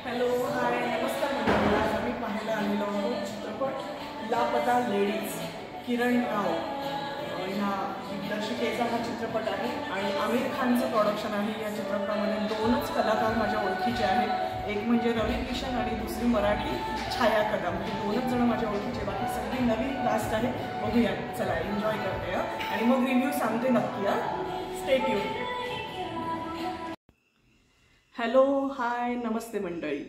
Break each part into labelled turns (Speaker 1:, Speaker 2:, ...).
Speaker 1: Hello hi नमस्कार मंडळी. आज आम्ही पाहायला आलेलो आहोत चित्रपट लापता लेडीज. किरण राव ह्या दिग्दर्शिकेचा हा चित्रपट आहे आणि आमिर खानचं प्रोडक्शन आहे. या चित्रपटामध्ये दोनच कलाकार माझ्या ओळखीचे आहेत, एक म्हणजे रवी किशन आणि दुसरी मराठी छाया कदम. हे दोनच जण माझ्या ओळखीचे, बाकी सगळी नवीन कास्ट आहे. बघूया, चला एन्जॉय करते आणि मग रिव्ह्यू सांगते नक्की. Stay tune. हेलो हाय नमस्ते मंडली.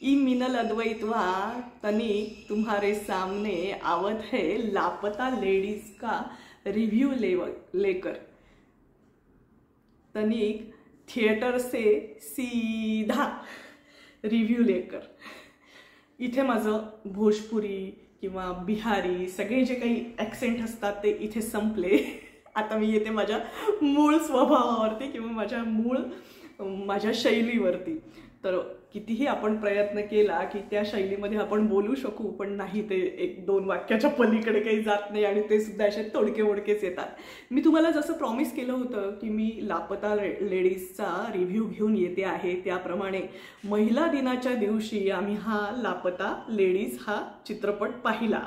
Speaker 1: ई मिनल अद्वैतवा तनिक तुम्हारे सामने आवत है लापता लेडीज का रिव्यू लेकर. तनिक थिएटर से सीधा रिव्ह्यू लेकर. इथे माझं भोजपुरी किंवा बिहारी सगळे जे काही ॲक्सेंट असतात ते इथे संपले. आता मी येते माझ्या मूळ स्वभावावरती किंवा माझ्या शैलीवरती. तर कितीही आपण प्रयत्न केला की त्या शैलीमध्ये आपण बोलू शकू, पण नाही, ते एक दोन वाक्याच्या पलीकडे काही जात नाही आणि ते सुद्धा असे तोडके मोडकेच येतात. मी तुम्हाला जसं प्रॉमिस केलं होतं की मी लापता लेडीजचा रिव्ह्यू घेऊन येते आहे, त्याप्रमाणे महिला दिनाच्या दिवशी आम्ही हा लापता लेडीज हा चित्रपट पाहिला.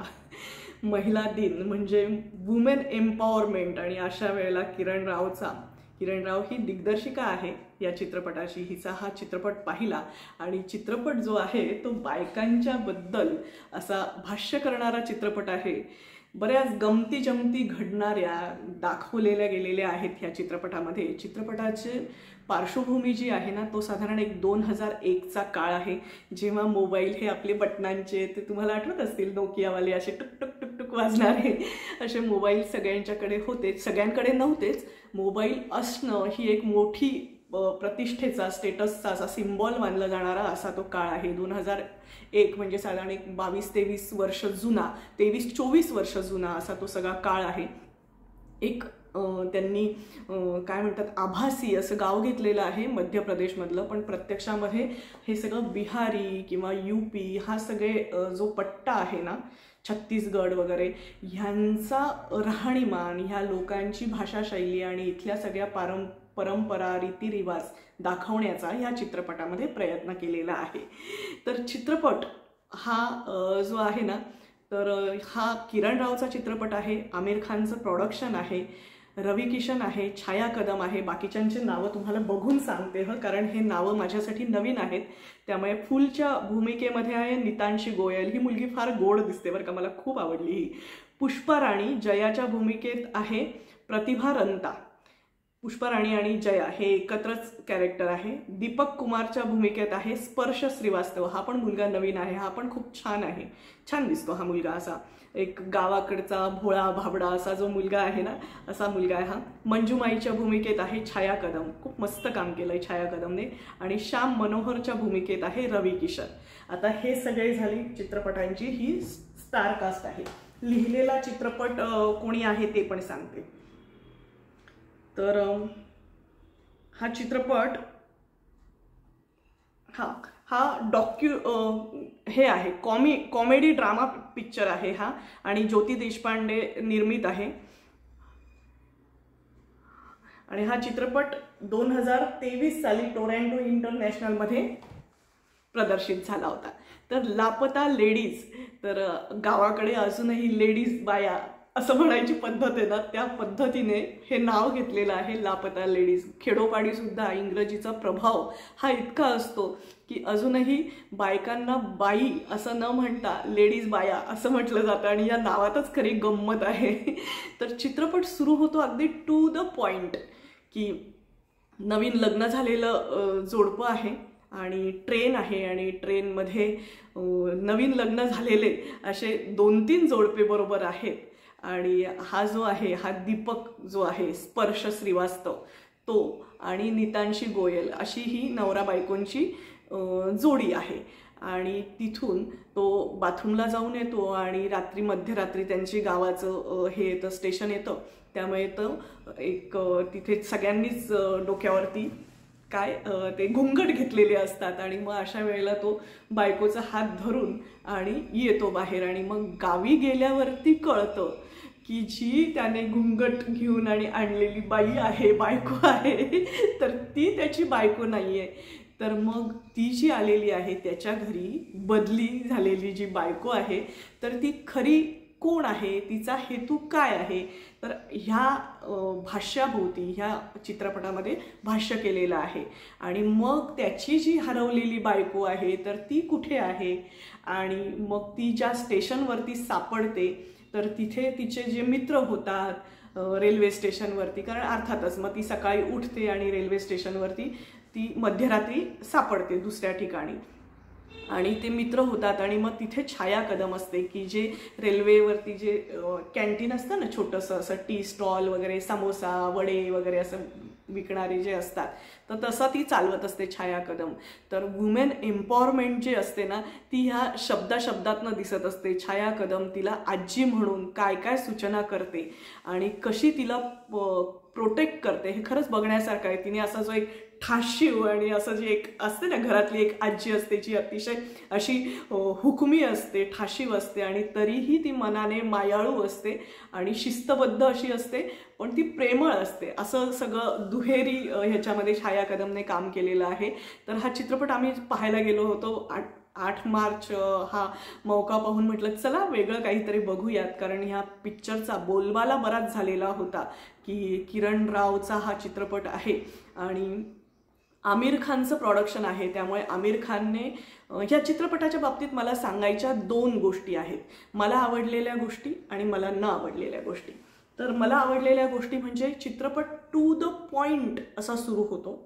Speaker 1: महिला दिन म्हणजे वुमेन एम्पॉवरमेंट, आणि अशा वेळेला किरण राव ही दिग्दर्शिका आहे या चित्रपटाची. हिचा हा चित्रपट पाहिला आणि चित्रपट जो आहे तो बायकांच्या बद्दल असा भाष्य करणारा चित्रपट आहे. बऱ्याच गमती जमती घडणाऱ्या दाखवलेल्या गेलेल्या आहेत ह्या चित्रपटामध्ये. चित्रपटाची पार्श्वभूमी जी आहे ना, तो साधारण एक 2001चा काळ आहे, जेव्हा मोबाईल हे आपले बटनांचे, ते तुम्हाला आठवत असतील, नोकियावाले असे टुक टुक टुक टुक वाजणारे असे मोबाईल सगळ्यांच्याकडे होते. सगळ्यांकडे नव्हतेच. मोबाईल असणं ही एक मोठी प्रतिष्ठेचा, स्टेटसचा असा सिम्बॉल मानला जाणारा असा तो काळ आहे. 2001 म्हणजे साधारण एक 22-23 वर्ष जुना, 23-24 वर्ष जुना असा तो सगळा काळ आहे. एक त्यांनी काय म्हणतात, आभासी असं गाव घेतलेलं आहे मध्य प्रदेशमधलं, पण प्रत्यक्षामध्ये हे सगळं बिहारी किंवा यूपी हा सगळे जो पट्टा आहे ना, छत्तीसगड वगैरे, ह्यांचा राहणीमान, ह्या लोकांची भाषाशैली आणि इथल्या सगळ्या परंपरा रीतिरिवाज दाखवण्याचा ह्या चित्रपटामध्ये प्रयत्न केलेला आहे. तर चित्रपट हा जो आहे ना, तर हा किरण रावचा चित्रपट आहे. आमिर खानचं प्रोडक्शन आहे. रवी किशन आहे, छाया कदम आहे. बाकीच्यांची नावं तुम्हाला बघून सांगते कारण हे नावं माझ्यासाठी नवीन आहेत. त्यामुळे फुलच्या भूमिकेमध्ये आहे नितांशी गोयल. ही मुलगी फार गोड दिसते बरं का, मला खूप आवडली ही. पुष्पा राणी जयाच्या भूमिकेत आहे प्रतिभा रंता. पुष्पा राणी आणि जया हे एकत्रच कॅरेक्टर आहे. दीपक कुमारच्या भूमिकेत आहे स्पर्श श्रीवास्तव. हा पण मुलगा नवीन आहे. हा पण खूप छान आहे, छान दिसतो हा मुलगा. असा एक गावाकडचा भोळा भाबडा असा जो मुलगा आहे ना, असा मुलगा आहे हा. मंजुमाईच्या भूमिकेत आहे छाया कदम. खूप मस्त काम केलंय छाया कदमने. आणि श्याम मनोहरच्या भूमिकेत आहे रवी किशन. आता हे सगळे झाली चित्रपटांची ही स्टार कास्ट आहे. लिहिलेला चित्रपट कोणी आहे ते पण सांगते. तर हा चित्रपट हा हे आहे, कॉमेडी ड्रामा पिक्चर आहे हा, आणि ज्योती देशपांडे निर्मित आहे. आणि हा चित्रपट 2023 साली टोरंटो इंटरनॅशनलमध्ये प्रदर्शित झाला होता. तर लापता लेडीज, तर गावाकडे अजूनही लेडीज बाया असं म्हणायची पद्धत आहे ना, त्या पद्धतीने हे नाव घेतलेलं आहे लापता लेडीज. खेडोपाडी सुद्धा इंग्रजीचा प्रभाव हा इतका असतो की अजूनही बायकांना बाई असं न म्हणता लेडीज बाया असं म्हटलं जातं, आणि या नावातच खरी गंमत आहे. तर चित्रपट सुरू होतो अगदी टू द पॉइंट की नवीन लग्न झालेलं जोडपं आहे आणि ट्रेन आहे, आणि ट्रेनमध्ये नवीन लग्न झालेले असे 2-3 जोडपे बरोबर आहेत. आणि हा जो आहे, हा दीपक जो आहे स्पर्श श्रीवास्तव तो, आणि नितांशी गोयल अशी ही नवरा बायकोंची जोडी आहे. आणि तिथून तो बाथरूमला जाऊन येतो आणि मध्यरात्री त्यांची गावाचं हे येतं, स्टेशन येतं. त्यामुळे तो एक तिथे सगळ्यांनीच डोक्यावरती ते घुंगट घेतलेले असतात, आणि मग अशा वेळेला तो बायकोचा हात धरून आणि येतो बाहेर. आणि मग गावी गेल्यावरती कळतं की जी त्याने घुंगट घेऊन आणि आणलेली बाई आहे, बायको आहे, तर ती त्याची बायको नाहीये, तर मग ती जी आलेली आहे त्याच्या घरी बदली झालेली जी बायको आहे तर ती खरी कोण आहे, तिचा हेतू काय आहे, तर ह्या भाष्याभोवती ह्या चित्रपटामध्ये भाष्य केलेलं आहे. आणि मग त्याची जी हरवलेली बायको आहे तर ती कुठे आहे आणि मग ती ज्या स्टेशनवरती सापडते तर तिथे तिचे जे मित्र होतात रेल्वे स्टेशनवरती, कारण अर्थातच मग ती सकाळी उठते आणि रेल्वे स्टेशनवरती ती मध्यरात्री सापडते दुसऱ्या ठिकाणी आणि ते मित्र होतात. आणि मग तिथे छाया कदम असते की जे रेल्वेवरती जे कॅन्टीन असतं ना छोटंसं असं टी स्टॉल वगैरे समोसा वडे वगैरे असं विकणारे जे असतात तर तसं ती चालवत असते छाया कदम. तर वुमेन एम्पॉवरमेंट जे असते ना ती ह्या शब्दाशब्दातनं दिसत असते. छाया कदम तिला आजी म्हणून काय काय सूचना करते आणि कशी तिला प्रोटेक्ट करते हे खरंच बघण्यासारखं आहे. तिने असा जो एक ठाशीव आणि असं जे एक असते ना घरातली एक आजी असते जी अतिशय अशी हुकमी असते, ठाशीव असते आणि तरीही ती मनाने मायाळू असते आणि शिस्तबद्ध अशी असते पण ती प्रेमळ असते. असं सगळं दुहेरी ह्याच्यामध्ये छाया कदमने काम केलेलं आहे. तर हा चित्रपट आम्ही पाहायला गेलो होतो 8 मार्च हा मौका पाहून म्हटलं चला वेगळं काहीतरी बघूयात, कारण ह्या पिक्चरचा बोलबाला बराच झालेला होता की किरण रावचा हा चित्रपट आहे आणि आमिर खानचं प्रोडक्शन आहे. त्यामुळे आमिर खानने ह्या चित्रपटाच्या बाबतीत मला सांगायच्या 2 गोष्टी आहेत, मला आवडलेल्या गोष्टी आणि मला न आवडलेल्या गोष्टी. तर मला आवडलेल्या गोष्टी म्हणजे चित्रपट टू द पॉइंट असा सुरू होतो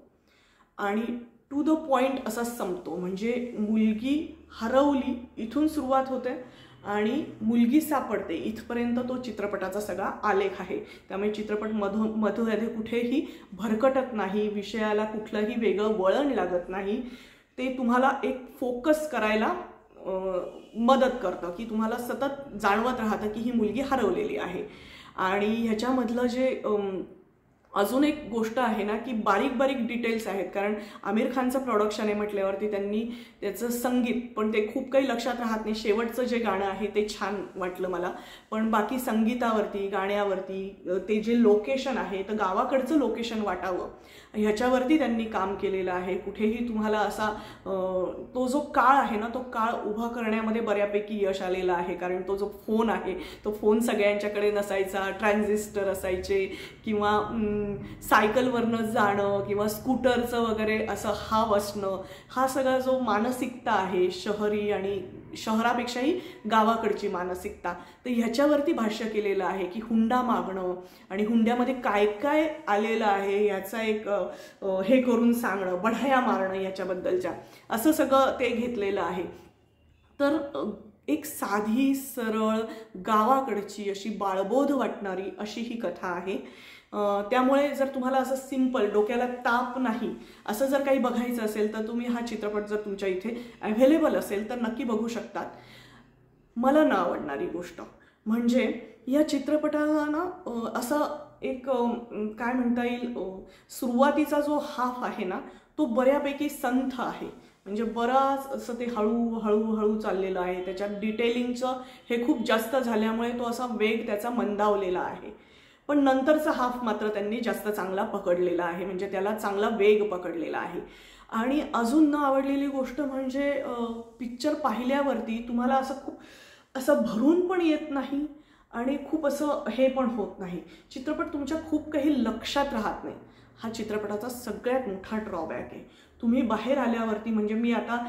Speaker 1: आणि टू द पॉइंट असा संपतो. म्हणजे मुलगी हरवली इथून सुरुवात होते आणि मुलगी सापडते इथपर्यंत तो चित्रपटाचा सगळा आलेख आहे. त्यामुळे चित्रपट मधोमध्ये कुठेही भरकटत नाही, विषयाला कुठलंही वेगळं वळण लागत नाही. ते तुम्हाला एक फोकस करायला मदत करतं की तुम्हाला सतत जाणवत राहतं की ही मुलगी हरवलेली आहे. आणि ह्याच्यामधलं जे अजून एक गोष्ट आहे ना की बारीक बारीक डिटेल्स आहेत, कारण आमिर खानचं प्रोडक्शन आहे म्हटल्यावरती त्यांनी त्याचं संगीत पण ते खूप काही लक्षात राहत नाही. शेवटचं जे गाणं आहे ते छान वाटलं मला, पण बाकी संगीतावरती गाण्यावरती ते जे लोकेशन आहे तर गावाकडचं लोकेशन वाटावं ह्याच्यावरती त्यांनी काम केलेलं आहे. कुठेही तुम्हाला असा तो जो काळ आहे ना तो काळ उभा करण्यामध्ये बऱ्यापैकी यश आलेलं आहे. कारण तो जो फोन आहे तो फोन सगळ्यांच्याकडे नसायचा, ट्रान्झिस्टर असायचे किंवा सायकलवरनं जाणं किंवा स्कूटरचं वगैरे असं हाव असणं, हा सगळा जो मानसिकता आहे शहरी आणि शहरापेक्षाही गावाकडची मानसिकता, तर ह्याच्यावरती भाष्य केलेलं आहे की हुंडा मागणं आणि हुंड्यामध्ये काय काय आलेलं आहे याचा एक हे करून सांगणं, बढाया मारणं याच्याबद्दलच्या, असं सगळं ते घेतलेलं आहे. तर एक साधी सरळ गावाकडची अशी बाळबोध वाटणारी अशी ही कथा आहे. त्यामुळे जर तुम्हाला असं सिंपल डोक्याला ताप नाही असं जर काही बघायचं असेल तर तुम्ही हा चित्रपट जर तुमच्या इथे अवेलेबल असेल तर नक्की बघू शकतात. मला न आवडणारी गोष्ट म्हणजे या चित्रपटाला ना असं एक काय म्हणता येईल, सुरुवातीचा जो हाफ आहे ना तो बऱ्यापैकी संथ आहे. म्हणजे बराच असं ते हळूहळू चाललेलं आहे. त्याच्यात डिटेलिंगचं हे खूप जास्त झाल्यामुळे तो असा वेग त्याचा मंदावलेला आहे. पण नंतरचा हाफ मात्र त्यांनी जास्त चांगला पकडलेला आहे, म्हणजे त्याला चांगला वेग पकडलेला आहे. आणि अजून न आवडलेली गोष्ट म्हणजे पिक्चर पाहिल्यावरती तुम्हाला असं खूप असं भरून पण येत नाही आणि खूप असं हे पण होत नाही. चित्रपट तुमच्या खूप काही लक्षात राहत नाही. हा चित्रपटाचा सगळ्यात मोठा ड्रॉबॅक आहे. तुम्ही बाहेर आल्यावरती, म्हणजे मी आता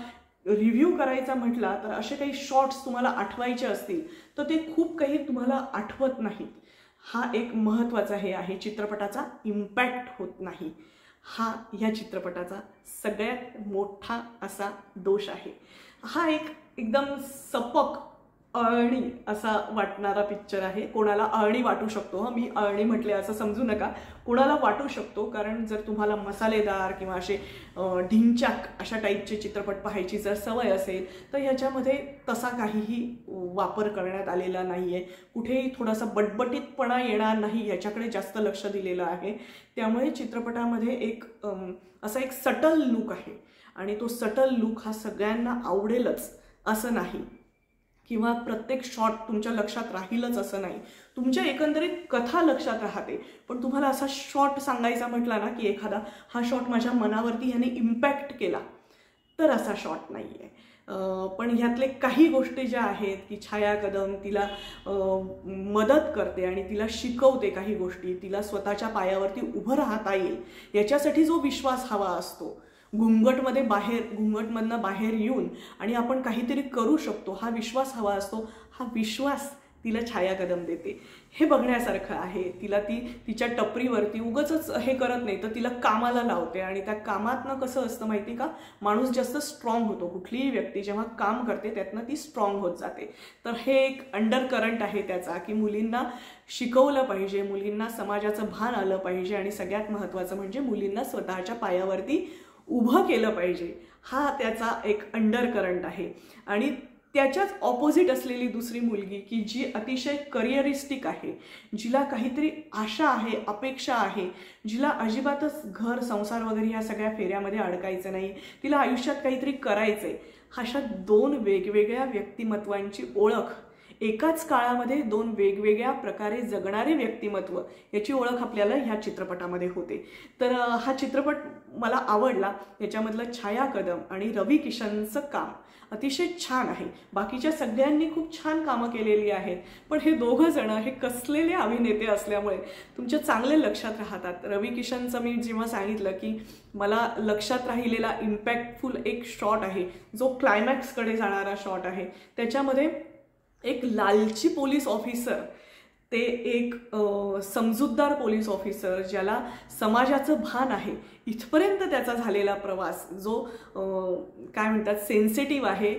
Speaker 1: रिव्ह्यू करायचा म्हटला तर असे काही शॉर्ट्स तुम्हाला आठवायचे असतील तर ते खूप काही तुम्हाला आठवत नाहीत. हा एक महत्त्वाचा हे आहे, चित्रपटाचा इम्पॅक्ट होत नाही. हा या चित्रपटाचा सगळ्यात मोठा असा दोष आहे. हा एक एकदम सपक अळणी असा वाटणारा पिक्चर आहे. कोणाला अळणी वाटू शकतो, मी अळणी म्हटले असं समजू नका, कोणाला वाटू शकतो. कारण जर तुम्हाला मसालेदार किंवा असे ढिंचाक अशा टाईपचे चित्रपट पाहायची जर सवय असेल तर ह्याच्यामध्ये तसा काहीही वापर करण्यात आलेला नाही आहे. कुठेही थोडासा बटबटीतपणा येणार नाही याच्याकडे जास्त लक्ष दिलेलं आहे. त्यामुळे चित्रपटामध्ये एक असा एक सटल लुक आहे आणि तो सटल लुक हा सगळ्यांना आवडेलच असं नाही किंवा प्रत्येक शॉट तुमच्या लक्षात राहीलच असं नाही, तुमच्या एकंदरीत कथा लक्षात राहते. पण तुम्हाला असा शॉट सांगायचा म्हटला ना की एखादा हा शॉट माझ्या मनावरती ह्याने इम्पॅक्ट केला, तर असा शॉट नाही आहे. पण ह्यातले काही गोष्टी ज्या आहेत की छाया कदम तिला मदत करते आणि तिला शिकवते काही गोष्टी, तिला स्वतःच्या पायावरती उभं राहता येईल याच्यासाठी जो विश्वास हवा असतो, घुंगटमधनं बाहेर येऊन आणि आपण काहीतरी करू शकतो हा विश्वास हवा असतो, हा विश्वास तिला छाया कदम देते. हे बघण्यासारखं आहे. ती तिच्या टपरीवरती उगाचच हे करत नाही, तर तिला कामाला लावते आणि त्या कामातनं कसं असतं माहिती का, माणूस जास्त स्ट्रॉंग होतो. कुठलीही व्यक्ती जेव्हा काम करते त्यातनं ती स्ट्रॉंग होत जाते. तर हे एक अंडर करंट आहे त्याचा की मुलींना शिकवलं पाहिजे, मुलींना समाजाचं भान आलं पाहिजे आणि सगळ्यात महत्त्वाचं म्हणजे मुलींना स्वतःच्या पायावरती उभं केलं पाहिजे. हा त्याचा एक अंडर करंट आहे. आणि त्याच्याच ऑपोजिट असलेली दुसरी मुलगी की जी अतिशय करिअरिस्टिक आहे, जिला काहीतरी आशा आहे, अपेक्षा आहे, जिला अजिबातच घर संसार वगैरे ह्या सगळ्या फेऱ्यामध्ये अडकायचं नाही, तिला आयुष्यात काहीतरी करायचंय, अशा दोन वेगवेगळ्या व्यक्तिमत्वांची ओळख, एकाच काळामध्ये दोन वेगवेगळ्या प्रकारे जगणारे व्यक्तिमत्व याची ओळख आपल्याला ह्या चित्रपटामध्ये होते. तर हा चित्रपट मला आवडला. याच्यामधलं छाया कदम आणि रवी किशनचं काम अतिशय छान आहे. बाकीच्या सगळ्यांनी खूप छान कामं केलेली आहेत, पण हे दोघं जण हे कसलेले अभिनेते असल्यामुळे तुमच्या चांगले लक्षात राहतात. रवी किशनचं मी जेव्हा सांगितलं की मला लक्षात राहिलेला इम्पॅक्टफुल एक शॉट आहे, जो क्लायमॅक्सकडे जाणारा शॉट आहे, त्याच्यामध्ये एक लालची पोलीस ऑफिसर ते एक समजूतदार पोलीस ऑफिसर ज्याला समाजाचं भान आहे इथपर्यंत त्याचा झालेला प्रवास, जो काय म्हणतात सेन्सिटिव्ह आहे,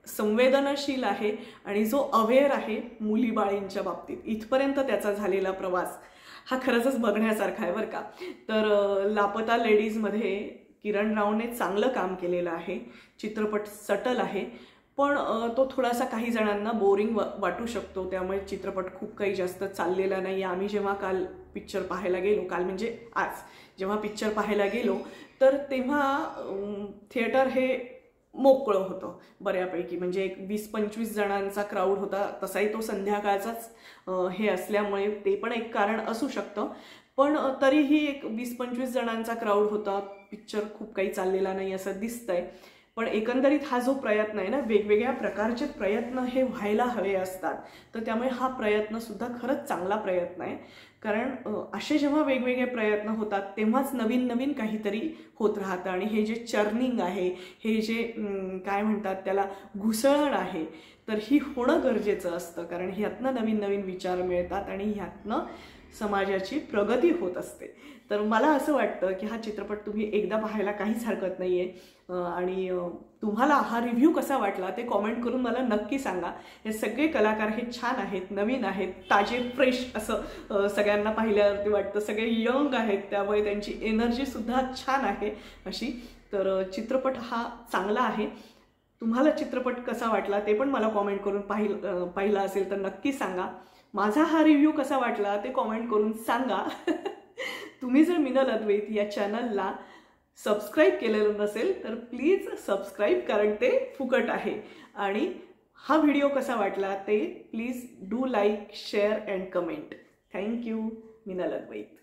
Speaker 1: संवेदनशील आहे आणि जो अवेअर आहे मुलीबाळींच्या बाबतीत, इथपर्यंत त्याचा झालेला प्रवास हा खरंच बघण्यासारखा आहे बरं का. तर लापता लेडीजमध्ये किरण रावने चांगलं काम केलेलं आहे. चित्रपट सटल आहे, पण तो थोडासा काही जणांना बोरिंग वाटू शकतो, त्यामुळे चित्रपट खूप काही जास्त चाललेला नाही. आम्ही जेव्हा काल पिक्चर पाहायला गेलो, काल म्हणजे आज जेव्हा पिक्चर पाहायला गेलो, तर तेव्हा थिएटर हे मोकळं होतं बऱ्यापैकी, म्हणजे एक 20-25 जणांचा क्राऊड होता. तसाही तो संध्याकाळचाच हे असल्यामुळे ते पण एक कारण असू शकतं, पण तरीही एक 20-25 जणांचा क्राऊड होता. पिक्चर खूप काही चाललेला नाही असं दिसतंय. पण एकंदरीत हा जो प्रयत्न आहे ना, वेगवेगळ्या प्रकारचे प्रयत्न हे व्हायला हवे असतात, तर त्यामुळे हा प्रयत्न सुद्धा खरंच चांगला प्रयत्न आहे. कारण असे जेव्हा वेगवेगळे प्रयत्न होतात तेव्हाच नवीन नवीन काहीतरी होत राहतं. आणि हे जे चर्निंग आहे, हे जे काय म्हणतात त्याला घुसळण आहे, तर ही होणं गरजेचं असतं. कारण ह्यातनं नवीन नवीन विचार मिळतात आणि ह्यातनं समाजाची प्रगती होत असते. तर मला असं वाटतं की हा चित्रपट तुम्ही एकदा पाहायला काहीच हरकत नाही आहे. आणि तुम्हाला हा रिव्ह्यू कसा वाटला ते कॉमेंट करून मला नक्की सांगा. हे सगळे कलाकार हे छान आहेत, नवीन आहेत, ताजे फ्रेश असं सगळ्यांना पाहिल्यावरती वाटतं. सगळे यंग आहेत, त्यामुळे त्यांची एनर्जीसुद्धा छान आहे अशी. तर चित्रपट हा चांगला आहे. तुम्हाला चित्रपट कसा वाटला ते पण मला कॉमेंट करून पाहिला असेल तर नक्की सांगा. माझा हा रिव्ह्यू कसा वाटला ते कॉमेंट करून सांगा. तुम्ही जर मिनल अद्वैत या चॅनलला सबस्क्राईब केलेलं नसेल तर प्लीज सबस्क्राईब, कारण ते फुकट आहे. आणि हा व्हिडिओ कसा वाटला ते please do like, share and comment. Thank you. Minal Advait.